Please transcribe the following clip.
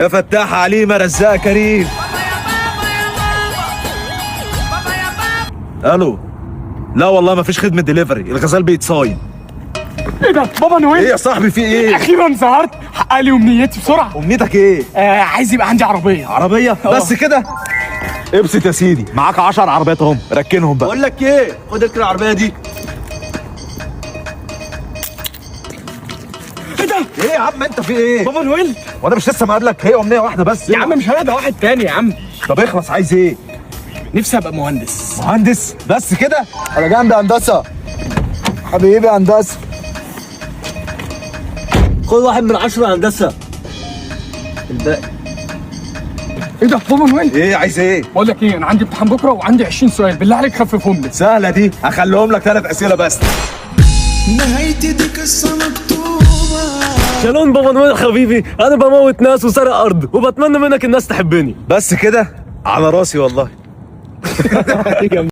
يا فتاح عليم يا رزاق كريم. الو. لا والله ما فيش خدمه دليفري، الغزال بيتصايد. ايه ده بابا نويل؟ ايه يا صاحبي في ايه؟ اخيرا ظهرت، حقق لي امنيتي بسرعه. امنيتك ايه؟ عايز يبقى عندي عربيه. عربيه بس كده؟ ابسط يا سيدي، معاك 10 عربيات اهم، ركنهم بقى. بقول لك ايه، خد اركن العربيه دي. ايه ده؟ ايه يا عم انت في ايه؟ بابا نويل؟ وانا مش لسه مقابلك؟ هي امنيه واحده بس يا عم مش هيدا واحد تاني يا عم. طب اخلص، عايز ايه؟ نفسي ابقى مهندس. مهندس بس كده؟ انا جنب هندسه حبيبي هندسه. خد 1 من 10 هندسه. الباقي. ايه ده بابا نويل؟ ايه عايز ايه؟ بقول لك ايه، انا عندي امتحان بكره وعندي 20 سؤال، بالله عليك خففهم لي. سهله دي، هخليهم لك 3 اسئله بس. نهايتي دي قصة مكتوبة. شالون بابا نويل حبيبي، انا بموت ناس وسرق ارض وبتمنى منك الناس تحبني. بس كده؟ على راسي والله.